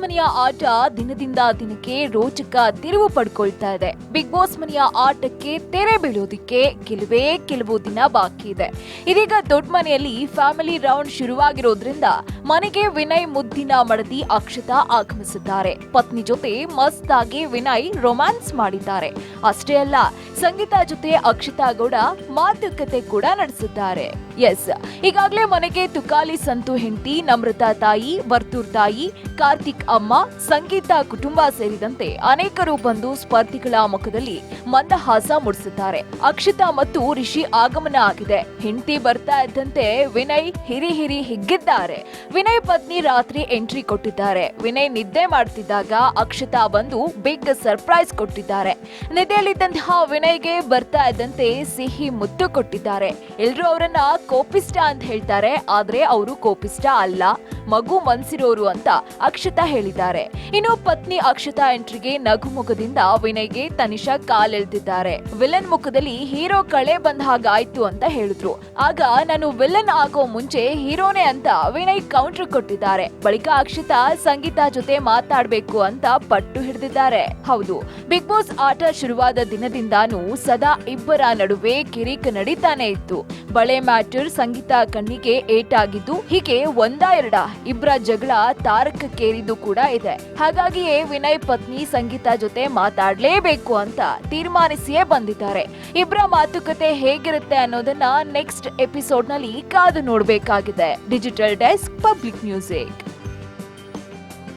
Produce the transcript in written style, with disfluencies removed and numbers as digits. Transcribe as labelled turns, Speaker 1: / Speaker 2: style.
Speaker 1: ಮನೆಯ ಆಟ ದಿನದಿಂದ ದಿನಕ್ಕೆ ರೋಚಕ ತಿರುವು ಪಡ್ಕೊಳ್ತಾ ಇದೆ. ಬಿಗ್ ಬಾಸ್ ಮನೆಯ ಆಟಕ್ಕೆ ತೆರೆ ಬೀಳೋದಿಕ್ಕೆ ಕೆಲವು ದಿನ ಬಾಕಿ ಇದೆ. ಇದೀಗ ದೊಡ್ಡ ಮನೆಯಲ್ಲಿ ಫ್ಯಾಮಿಲಿ ರೌಂಡ್ ಶುರುವಾಗಿರೋದ್ರಿಂದ ಮನೆಗೆ ವಿನಯ್ ಮುದ್ದಿನ ಮಡದಿ ಅಕ್ಷತಾ ಆಗಮಿಸಿದ್ದಾರೆ. ಪತ್ನಿ ಜೊತೆ ಮಸ್ತ್ ಆಗಿ ವಿನಯ್ ರೊಮ್ಯಾನ್ಸ್ ಮಾಡಿದ್ದಾರೆ. ಅಷ್ಟೇ ಅಲ್ಲ, ಸಂಗೀತಾ ಜೊತೆ ಅಕ್ಷತಾ ಗೌಡ ಮಾತುಕತೆ ಕೂಡ ನಡೆಸಿದ್ದಾರೆ. ಎಸ್, ಈಗಾಗಲೇ ಮನೆಗೆ ತುಕಾಲಿ ಸಂತು ಹೆಂಡತಿ, ನಮ್ರತಾ ತಾಯಿ, ವರ್ತೂರ್ ತಾಯಿ, ಕಾರ್ತಿಕ್ ಅಮ್ಮ, ಸಂಗೀತ ಕುಟುಂಬ ಸೇರಿದಂತೆ ಅನೇಕರು ಬಂದು ಸ್ಪರ್ಧಿಗಳ ಮುಖದಲ್ಲಿ ಮಂದಹಾಸ ಮೂಡಿಸಿದ್ದಾರೆ. ಅಕ್ಷತಾ ಮತ್ತು ರಿಷಿ ಆಗಮನ ಆಗಿದೆ. ಹೆಂಡತಿ ಬರ್ತಾ ಇದ್ದಂತೆ ವಿನಯ್ ಹಿರಿ ಹಿಗ್ಗಿದ್ದಾರೆ. ವಿನಯ್ ಪತ್ನಿ ರಾತ್ರಿ ಎಂಟ್ರಿ ಕೊಟ್ಟಿದ್ದಾರೆ. ವಿನಯ್ ನಿದ್ದೆ ಮಾಡ್ತಿದ್ದಾಗ ಅಕ್ಷತಾ ಬಂದು ಬಿಗ್ ಸರ್ಪ್ರೈಸ್ ಕೊಟ್ಟಿದ್ದಾರೆ. ನಿದ್ದೆಯಲ್ಲಿದ್ದಂತಹ ವಿನಯ್ಗೆ ಬರ್ತಾ ಇದ್ದಂತೆ ಸಿಹಿ ಮುತ್ತು ಕೊಟ್ಟಿದ್ದಾರೆ. ಎಲ್ರೂ ಅವರನ್ನ ಕೋಪಿಷ್ಟ ಅಂತ ಹೇಳ್ತಾರೆ, ಆದ್ರೆ ಅವರು ಕೋಪಿಷ್ಟ ಅಲ್ಲ, ಮಗು ಮನ್ಸಿರೋರು ಅಂತ ಅಕ್ಷತಾ ಹೇಳಿದ್ದಾರೆ. ಇನ್ನು ಪತ್ನಿ ಅಕ್ಷತಾ ಎಂಟ್ರಿಗೆ ನಗು ಮುಖದಿಂದ ವಿನಯ್ಗೆ ತನಿಷಾ ಕಾಲೆಳೆದಿದ್ದಾರೆ. ವಿಲನ್ ಮುಖದಲ್ಲಿ ಹೀರೋ ಕಳೆ ಬಂದ ಹಾಗಾಯ್ತು ಅಂತ ಹೇಳಿದ್ರು. ಆಗ ನಾನು ವಿಲನ್ ಆಗೋ ಮುಂಚೆ ಹೀರೋನೇ ಅಂತ ವಿನಯ್ ಕೌಂಟರ್ ಕೊಟ್ಟಿದ್ದಾರೆ. ಬಳಿಕ ಅಕ್ಷತಾ ಸಂಗೀತಾ ಜೊತೆ ಮಾತಾಡ್ಬೇಕು ಅಂತ ಪಟ್ಟು ಹಿಡಿದಿದ್ದಾರೆ. ಹೌದು, ಬಿಗ್ ಬಾಸ್ ಆಟ ಶುರುವಾದ ದಿನದಿಂದಾನು ಸದಾ ಇಬ್ಬರ ನಡುವೆ ಕಿರಿಕ್ ನಡೀತಾನೆ ಇತ್ತು. ಬಳೆ ಮ್ಯಾಟರ್ ಸಂಗೀತಾ ಕಣ್ಣಿಗೆ ಏಟಾಗಿದ್ದು, ಹೀಗೆ ಎರಡ ಇಬ್ಬರ ಜಗಳ ತಾರಕಕ್ಕೇರಿದ್ದು ಕೂಡ ಇದೆ. ಹಾಗಾಗಿಯೇ ವಿನಯ್ ಪತ್ನಿ ಸಂಗೀತಾ ಜೊತೆ ಮಾತಾಡ್ಲೇಬೇಕು ಅಂತ ತೀರ್ಮಾನಿಸಿಯೇ ಬಂದಿದ್ದಾರೆ. ಇಬ್ಬರ ಮಾತುಕತೆ ಹೇಗಿರುತ್ತೆ ಅನ್ನೋದನ್ನ ನೆಕ್ಸ್ಟ್ ಎಪಿಸೋಡ್ ನಲ್ಲಿ ಕಾದು ನೋಡ್ಬೇಕಾಗಿದೆ. Digital desk, public music.